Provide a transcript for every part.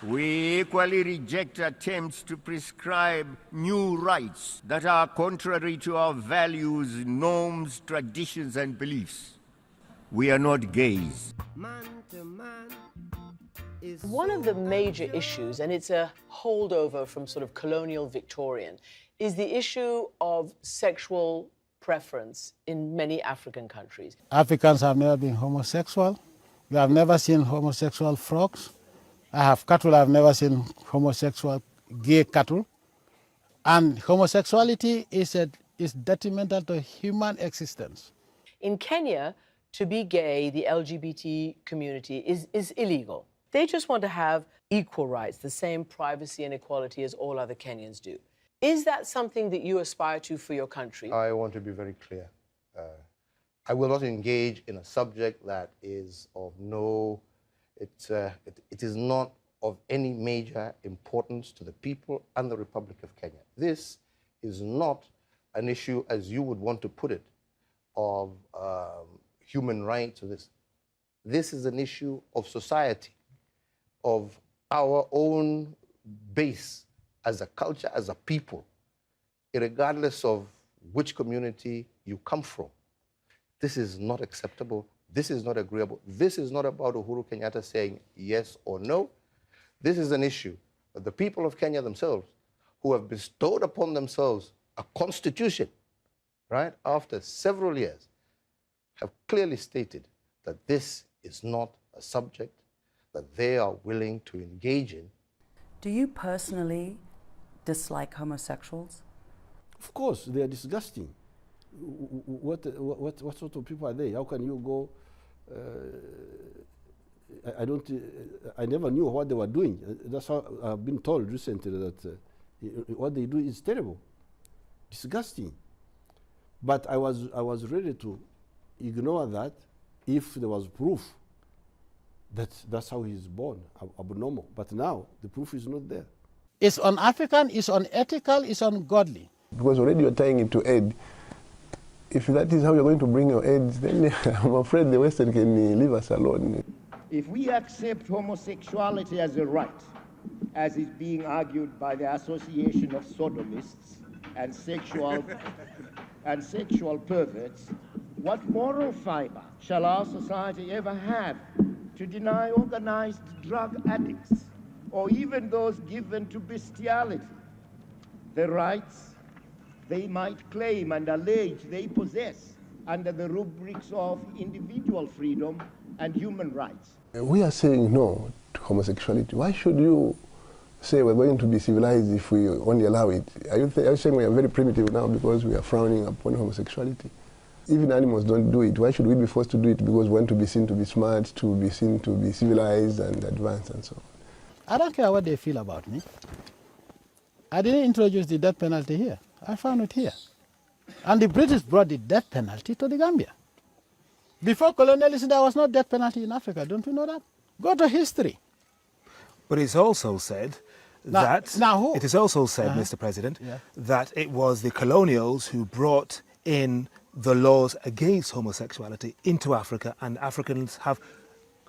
We equally reject attempts to prescribe new rights that are contrary to our values, norms, traditions, and beliefs. We are not gays. Man to man is One of the major issues, and it's a holdover from sort of colonial Victorian, is the issue of sexual preference in many African countries. Africans have never been homosexual. We have never seen homosexual frogs. I have cattle, I've never seen homosexual gay cattle. And homosexuality is detrimental to human existence. In Kenya, to be gay, the LGBT community is illegal. They just want to have equal rights, the same privacy and equality as all other Kenyans do. Is that something that you aspire to for your country? I want to be very clear. I will not engage in a subject that is of no, it is not of any major importance to the people and the Republic of Kenya. This is not an issue, as you would want to put it, of human rights or this. This is an issue of society, of our own base as a culture, as a people, regardless of which community you come from. This is not acceptable. This is not agreeable. This is not about Uhuru Kenyatta saying yes or no. This is an issue that the people of Kenya themselves, who have bestowed upon themselves a constitution, right, after several years, have clearly stated that this is not a subject that they are willing to engage in. Do you personally dislike homosexuals? Of course, they are disgusting. What sort of people are they? How can you go? I never knew what they were doing. That's how I've been told recently that what they do is terrible, disgusting. But I was ready to ignore that if there was proof that that's how he's born, abnormal. But now the proof is not there. It's un-African, it's unethical, it's ungodly. Because already you're tying it to aid. If that is how you're going to bring your aid, then I'm afraid the Western can leave us alone. If we accept homosexuality as a right, as is being argued by the Association of Sodomists and sexual perverts, what moral fiber shall our society ever have to deny organized drug addicts or even those given to bestiality the rights they might claim and allege they possess under the rubrics of individual freedom and human rights? We are saying no to homosexuality. Why should you say we're going to be civilized if we only allow it? Are you saying we are very primitive now because we are frowning upon homosexuality? Even animals don't do it. Why should we be forced to do it because we want to be seen to be smart, to be seen to be civilized and advanced and so on? I don't care what they feel about me. I didn't introduce the death penalty here. I found it here. And the British brought the death penalty to the Gambia. Before colonialism, there was no death penalty in Africa. Don't you know that? Go to history. But it's also said it is also said, Mr. President, that it was the colonials who brought in the laws against homosexuality into Africa, and Africans have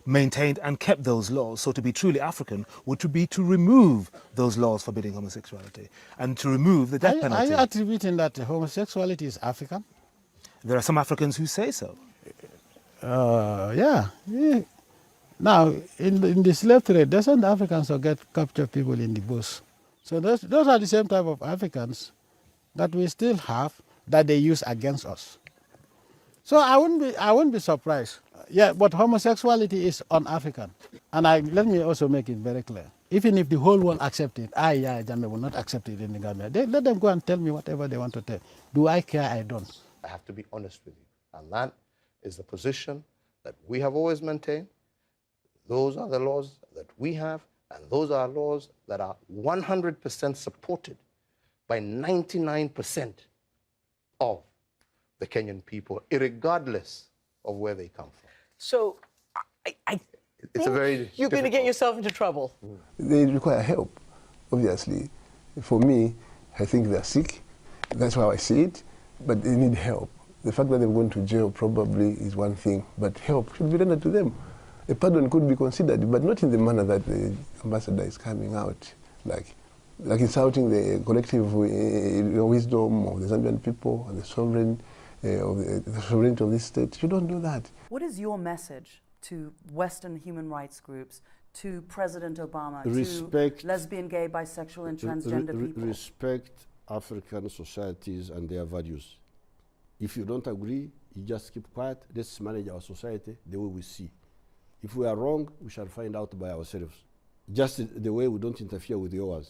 maintained and kept those laws. So to be truly African would be to remove those laws forbidding homosexuality and to remove the death penalty. Are you attributing that homosexuality is African? There are some Africans who say so. Yeah. Now, in the slave trade, doesn't Africans capture people in the bush? So those are the same type of Africans that we still have that they use against us. So I wouldn't be surprised. Yeah, but homosexuality is un-African. And let me also make it very clear. Even if the whole world accepts it, Jammeh will not accept it in the Gambia. Let them go and tell me whatever they want to tell. Do I care? I don't. I have to be honest with you. And that is the position that we have always maintained. Those are the laws that we have, and those are laws that are 100% supported by 99% of the Kenyan people, irregardless of where they come from. So I it's a very you're going to get yourself into trouble. They require help, obviously. For me, I think they're sick. That's how I see it. But they need help. The fact that they're going to jail probably is one thing, but help should be rendered to them. a pardon could be considered, but not in the manner that the ambassador is coming out, like insulting the collective wisdom of the Zambian people and the sovereignty of this state. You don't do that. What is your message to Western human rights groups, to President Obama, respect, to lesbian, gay, bisexual, and transgender people? Respect African societies and their values. If you don't agree, you just keep quiet. Let's manage our society the way we see. If we are wrong, we shall find out by ourselves. Just the way we don't interfere with yours.